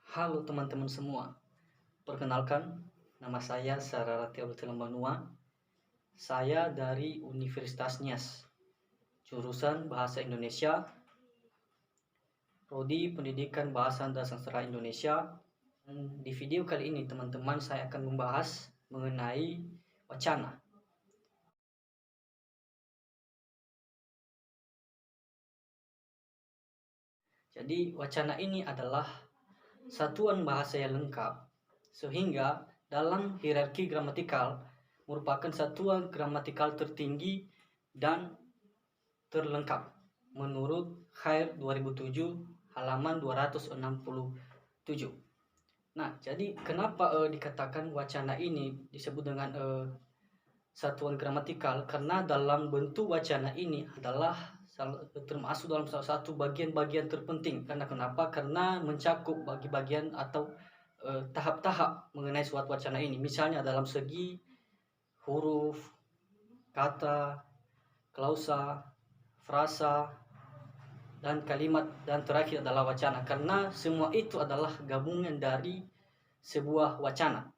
Halo teman-teman semua, perkenalkan nama saya Sararatia Banua. Saya dari Universitas Nias, jurusan Bahasa Indonesia, Prodi Pendidikan Bahasa dan Sastra Indonesia. Di video kali ini teman-teman saya akan membahas mengenai wacana. Jadi wacana ini adalah satuan bahasa yang lengkap, sehingga dalam hierarki gramatikal merupakan satuan gramatikal tertinggi dan terlengkap menurut Khair 2007 halaman 267. Nah, jadi kenapa dikatakan wacana ini disebut dengan satuan gramatikal? Karena dalam bentuk wacana ini adalah termasuk dalam salah satu bagian-bagian terpenting. Karena kenapa? Karena mencakup bagi-bagian atau tahap-tahap mengenai suatu wacana ini. Misalnya dalam segi huruf, kata, klausa, frasa, dan kalimat, dan terakhir adalah wacana. Karena semua itu adalah gabungan dari sebuah wacana.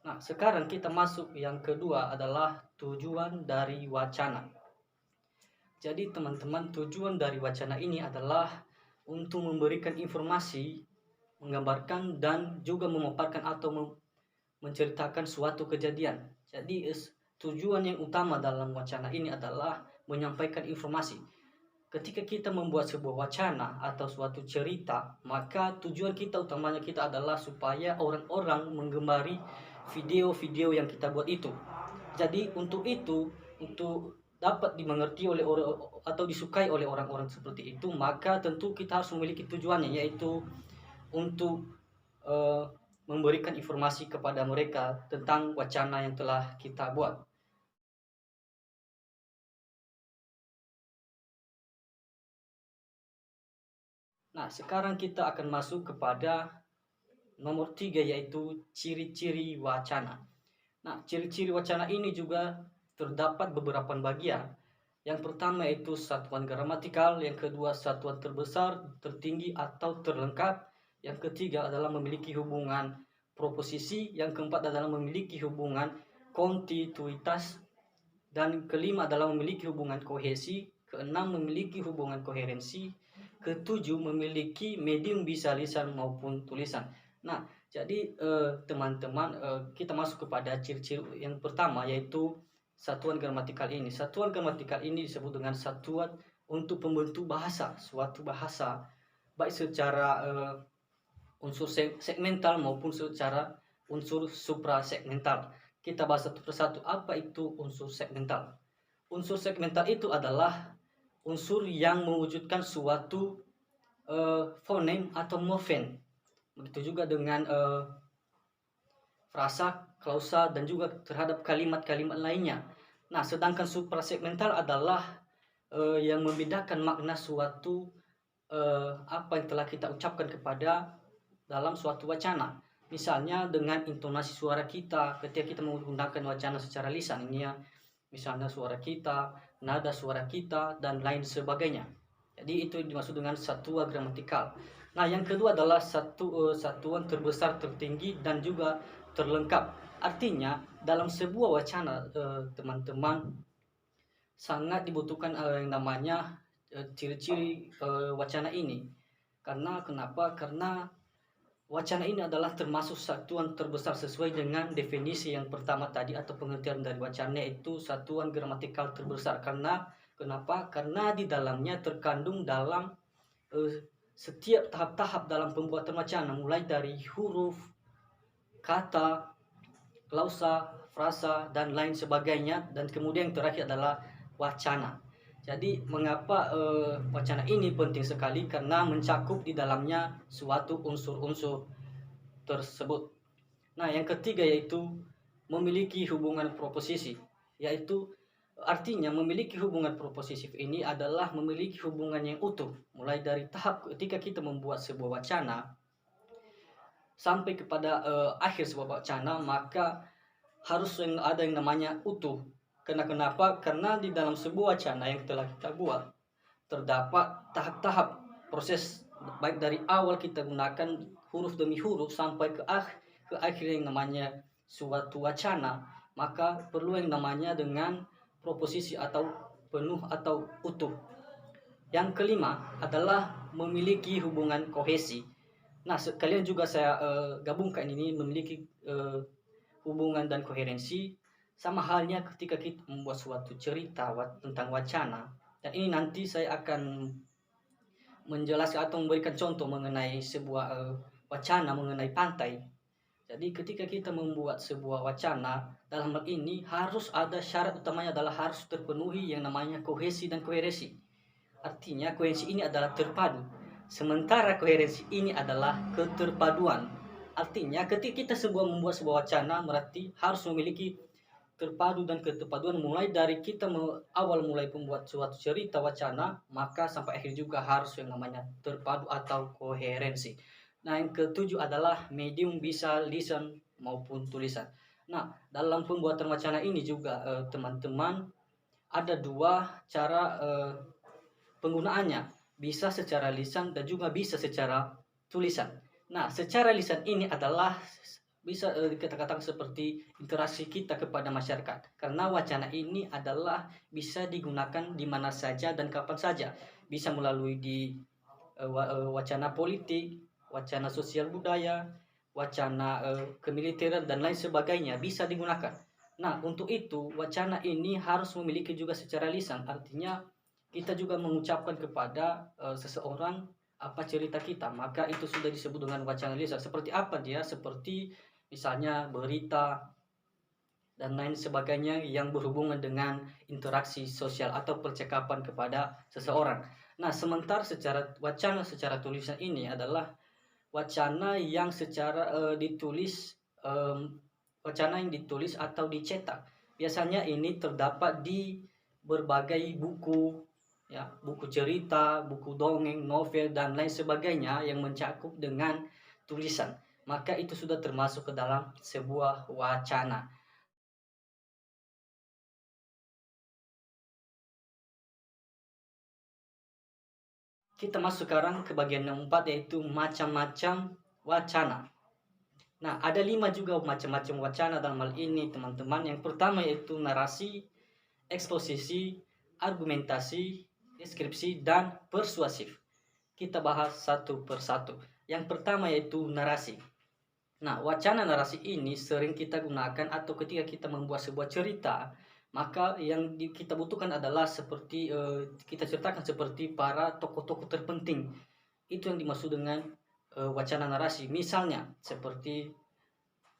Nah, sekarang kita masuk yang kedua adalah tujuan dari wacana. Jadi teman-teman, tujuan dari wacana ini adalah untuk memberikan informasi, menggambarkan, dan juga memaparkan atau menceritakan suatu kejadian. Jadi tujuan yang utama dalam wacana ini adalah menyampaikan informasi. Ketika kita membuat sebuah wacana atau suatu cerita, maka tujuan kita utamanya kita adalah supaya orang-orang menggemari video-video yang kita buat itu. Jadi untuk itu, untuk dapat dimengerti oleh orang atau disukai oleh orang-orang seperti itu, maka tentu kita harus memiliki tujuannya, yaitu untuk memberikan informasi kepada mereka tentang wacana yang telah kita buat. Nah, sekarang kita akan masuk kepada nomor 3, yaitu ciri-ciri wacana. Nah, ciri-ciri wacana ini juga terdapat beberapa bagian. Yang pertama yaitu satuan gramatikal, yang kedua satuan terbesar, tertinggi atau terlengkap, yang ketiga adalah memiliki hubungan proposisi, yang keempat adalah memiliki hubungan kontiguitas, dan kelima adalah memiliki hubungan kohesi, keenam memiliki hubungan koherensi, ketujuh memiliki medium bisa lisan maupun tulisan. Nah, jadi teman-teman, kita masuk kepada ciri-ciri yang pertama, yaitu satuan gramatikal ini. Satuan gramatikal ini disebut dengan satuan untuk pembentuk bahasa, suatu bahasa, baik secara unsur segmental maupun secara unsur suprasegmental. Kita bahas satu persatu. Apa itu unsur segmental? Unsur segmental itu adalah unsur yang mewujudkan suatu fonem atau morfem. Begitu juga dengan frasa, klausa, dan juga terhadap kalimat-kalimat lainnya. Nah, sedangkan suprasegmental adalah yang membedakan makna suatu apa yang telah kita ucapkan kepada dalam suatu wacana. Misalnya dengan intonasi suara kita ketika kita menggunakan wacana secara lisan, ini ya, misalnya suara kita, nada suara kita, dan lain sebagainya. Jadi itu dimaksud dengan satuan gramatikal. Nah, yang kedua adalah satuan terbesar, tertinggi, dan juga terlengkap. Artinya dalam sebuah wacana, teman-teman, sangat dibutuhkan yang namanya ciri-ciri wacana ini. Karena kenapa? Karena wacana ini adalah termasuk satuan terbesar sesuai dengan definisi yang pertama tadi atau pengertian dari wacana, itu satuan gramatikal terbesar. Karena kenapa? Karena di dalamnya terkandung dalam setiap tahap-tahap dalam pembuatan wacana, mulai dari huruf, kata, klausa, frasa, dan lain sebagainya, dan kemudian yang terakhir adalah wacana. Jadi mengapa wacana ini penting sekali? Karena mencakup di dalamnya suatu unsur-unsur tersebut. Nah, yang ketiga yaitu memiliki hubungan proposisi, yaitu artinya memiliki hubungan proposisif ini adalah memiliki hubungan yang utuh, mulai dari tahap ketika kita membuat sebuah wacana sampai kepada akhir sebuah wacana, maka harus ada yang namanya utuh. Kenapa? Karena di dalam sebuah wacana yang telah kita buat terdapat tahap-tahap proses, baik dari awal kita gunakan huruf demi huruf sampai ke akhir yang namanya suatu wacana, maka perlu yang namanya dengan proposisi atau penuh atau utuh. Yang kelima adalah memiliki hubungan kohesi. Nah, sekalian juga saya gabungkan ini memiliki hubungan dan koherensi, sama halnya ketika kita membuat suatu cerita tentang wacana. Dan ini nanti saya akan menjelaskan atau memberikan contoh mengenai sebuah wacana mengenai pantai. Jadi ketika kita membuat sebuah wacana, dalam hal ini harus ada syarat utamanya adalah harus terpenuhi yang namanya kohesi dan koherensi. Artinya koherensi ini adalah terpadu, sementara koherensi ini adalah keterpaduan. Artinya ketika kita membuat sebuah wacana berarti harus memiliki terpadu dan keterpaduan, mulai dari kita awal mulai membuat suatu cerita wacana, maka sampai akhir juga harus yang namanya terpadu atau koherensi. Nah, yang ketujuh adalah medium bisa lisan maupun tulisan. Nah, dalam pembuatan wacana ini juga teman-teman ada dua cara penggunaannya, bisa secara lisan dan juga bisa secara tulisan. Nah, secara lisan ini adalah bisa kita katakan seperti interaksi kita kepada masyarakat, karena wacana ini adalah bisa digunakan di mana saja dan kapan saja, bisa melalui di wacana politik, wacana sosial budaya, wacana kemiliteran dan lain sebagainya bisa digunakan. Nah, untuk itu wacana ini harus memiliki juga secara lisan, artinya kita juga mengucapkan kepada seseorang apa cerita kita, maka itu sudah disebut dengan wacana lisan. Seperti apa dia? Seperti misalnya berita dan lain sebagainya yang berhubungan dengan interaksi sosial atau percakapan kepada seseorang. Nah, sementara secara wacana secara tulisan ini adalah wacana yang secara ditulis, wacana yang ditulis atau dicetak. Biasanya ini terdapat di berbagai buku, ya, buku cerita, buku dongeng, novel dan lain sebagainya yang mencakup dengan tulisan. Maka itu sudah termasuk ke dalam sebuah wacana. Kita masuk sekarang ke bagian yang keempat, yaitu macam-macam wacana. Nah, ada 5 juga macam-macam wacana dalam hal ini, teman-teman. Yang pertama yaitu narasi, eksposisi, argumentasi, deskripsi, dan persuasif. Kita bahas satu persatu. Yang pertama yaitu narasi. Nah, wacana narasi ini sering kita gunakan atau ketika kita membuat sebuah cerita, maka yang kita butuhkan adalah seperti kita ceritakan seperti para tokoh-tokoh terpenting. Itu yang dimaksud dengan wacana narasi. Misalnya seperti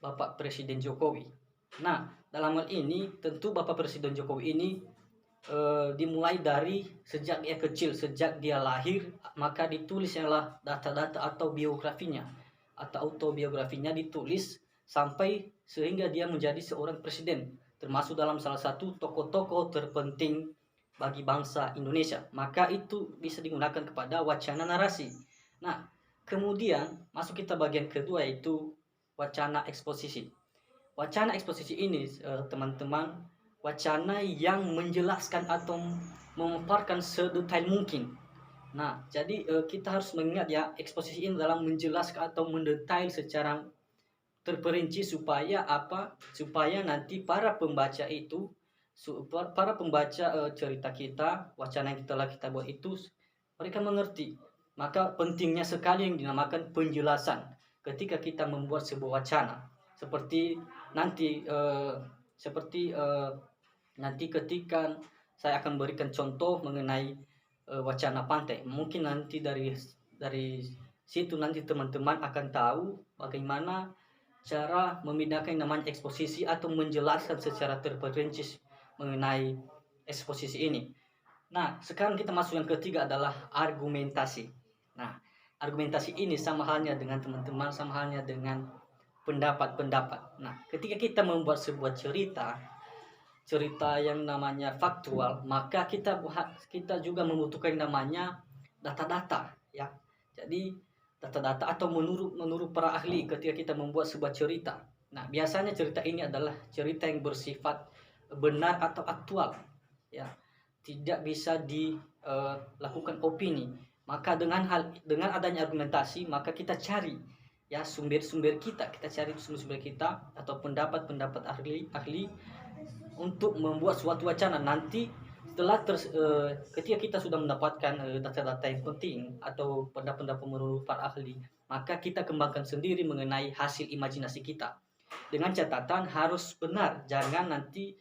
Bapak Presiden Jokowi. Nah, dalam hal ini tentu Bapak Presiden Jokowi ini dimulai dari sejak dia kecil, sejak dia lahir, maka ditulislah data-data atau biografinya atau autobiografinya ditulis sampai sehingga dia menjadi seorang presiden, termasuk dalam salah satu tokoh-tokoh terpenting bagi bangsa Indonesia. Maka itu bisa digunakan kepada wacana narasi. Nah, kemudian masuk kita bagian kedua yaitu wacana eksposisi. Wacana eksposisi ini teman-teman, wacana yang menjelaskan atau memaparkan sedetail mungkin. Nah, jadi kita harus mengingat ya, eksposisi ini dalam menjelaskan atau mendetail secara terperinci supaya apa? Supaya nanti para pembaca itu, para pembaca cerita kita, wacana yang kita buat itu, mereka mengerti. Maka pentingnya sekali yang dinamakan penjelasan ketika kita membuat sebuah wacana. Seperti nanti nanti ketika saya akan berikan contoh mengenai wacana pantai. Mungkin nanti dari situ nanti teman-teman akan tahu bagaimana cara memindahkan yang namanya eksposisi atau menjelaskan secara terperinci mengenai eksposisi ini. Nah, sekarang kita masuk yang ketiga adalah argumentasi. Nah, argumentasi ini sama halnya dengan teman-teman, sama halnya dengan pendapat-pendapat. Nah, ketika kita membuat sebuah cerita yang namanya faktual, maka kita juga membutuhkan namanya data-data, ya. Jadi data-data atau menurut para ahli ketika kita membuat sebuah cerita. Nah, biasanya cerita ini adalah cerita yang bersifat benar atau aktual, ya, tidak bisa dilakukan opini. Maka dengan adanya argumentasi, maka kita cari ya sumber-sumber kita cari sumber-sumber kita atau pendapat-pendapat ahli untuk membuat suatu wacana. Nanti ketika kita sudah mendapatkan data-data yang penting atau pendapat-pendapat menurut para ahli, maka kita kembangkan sendiri mengenai hasil imajinasi kita. Dengan catatan harus benar, jangan nanti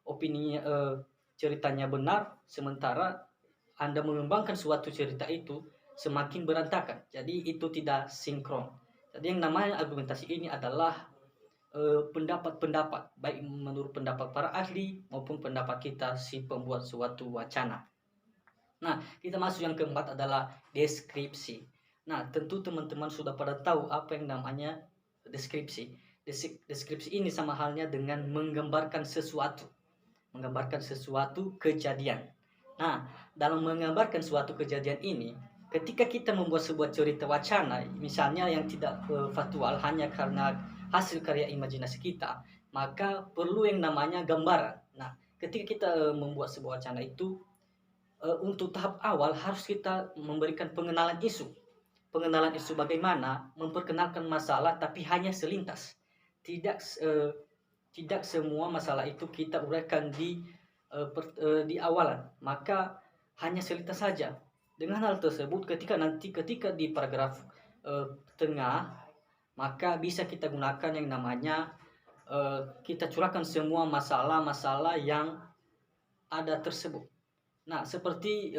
opininya ceritanya benar sementara Anda mengembangkan suatu cerita itu semakin berantakan. Jadi itu tidak sinkron. Jadi yang namanya argumentasi ini adalah pendapat-pendapat, baik menurut pendapat para ahli maupun pendapat kita si pembuat suatu wacana. Nah, kita masuk yang keempat adalah deskripsi. Nah, tentu teman-teman sudah pada tahu apa yang namanya deskripsi. Deskripsi ini sama halnya dengan menggambarkan sesuatu kejadian. Nah, dalam menggambarkan suatu kejadian ini, ketika kita membuat sebuah cerita wacana, misalnya yang tidak faktual hanya karena hasil karya imajinasi kita, maka perlu yang namanya gambaran. Nah, ketika kita membuat sebuah wacana itu, untuk tahap awal harus kita memberikan pengenalan isu. Pengenalan isu bagaimana? Memperkenalkan masalah tapi hanya selintas. Tidak semua masalah itu kita uraikan di awalan, maka hanya selintas saja. Dengan hal tersebut, ketika di paragraf tengah, maka bisa kita gunakan yang namanya kita curahkan semua masalah-masalah yang ada tersebut. Nah, seperti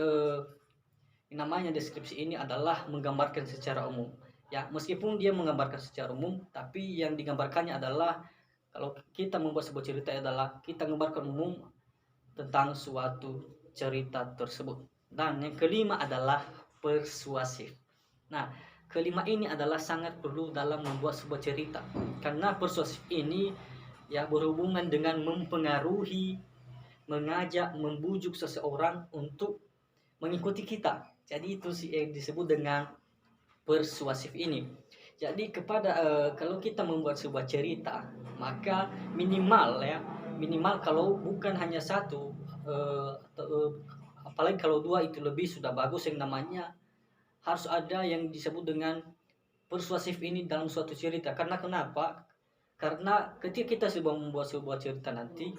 namanya deskripsi ini adalah menggambarkan secara umum. Ya, meskipun dia menggambarkan secara umum, tapi yang digambarkannya adalah kalau kita membuat sebuah cerita adalah kita menggambarkan umum tentang suatu cerita tersebut. Dan yang kelima adalah persuasif. Nah, kelima ini adalah sangat perlu dalam membuat sebuah cerita, karena persuasif ini ya berhubungan dengan mempengaruhi, mengajak, membujuk seseorang untuk mengikuti kita. Jadi itu disebut dengan persuasif ini. Jadi kalau kita membuat sebuah cerita, maka minimal kalau bukan hanya satu, apalagi kalau dua itu lebih sudah bagus, yang namanya harus ada yang disebut dengan persuasif ini dalam suatu cerita. Karena kenapa? Karena ketika kita sudah membuat sebuah cerita nanti,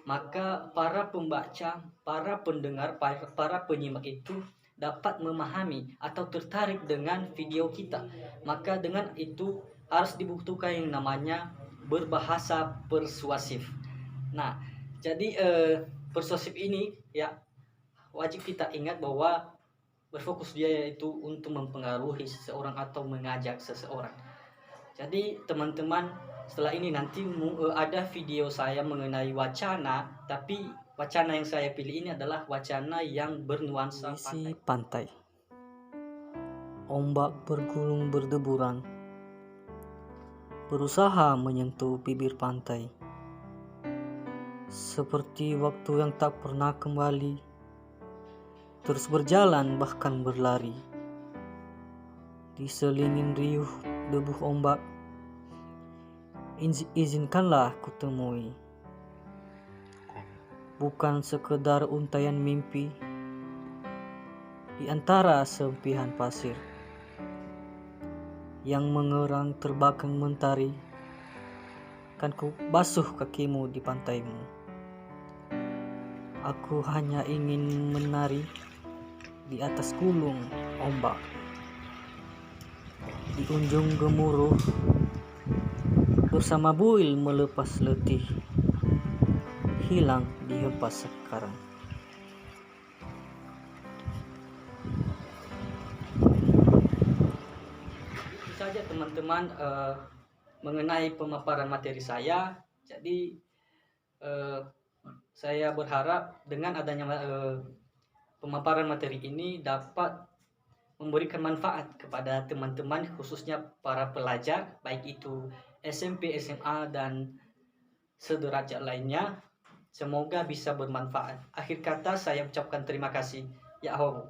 maka para pembaca, para pendengar, para penyimak itu dapat memahami atau tertarik dengan video kita. Maka dengan itu harus dibutuhkan yang namanya berbahasa persuasif. Nah, jadi persuasif ini ya wajib kita ingat bahwa berfokus dia yaitu untuk mempengaruhi seseorang atau mengajak seseorang. Jadi teman-teman, setelah ini nanti ada video saya mengenai wacana, tapi wacana yang saya pilih ini adalah wacana yang bernuansa pantai. Ombak bergulung berdeburan, berusaha menyentuh bibir pantai. Seperti waktu yang tak pernah kembali, terus berjalan bahkan berlari. Diselingin riuh debuh ombak, izinkanlah kutemui. Bukan sekedar untaian mimpi di antara sempihan pasir yang mengerang terbakang mentari, kan ku basuh kakimu di pantaimu. Aku hanya ingin menari di atas gulung ombak, di ujung gemuruh bersama buil melepas letih, hilang dihempas sekarang. Itu saja teman-teman mengenai pemaparan materi saya. Jadi saya berharap dengan adanya pemaparan materi ini dapat memberikan manfaat kepada teman-teman, khususnya para pelajar, baik itu SMP, SMA, dan sederajat lainnya. Semoga bisa bermanfaat. Akhir kata saya ucapkan terima kasih. Ya Allah.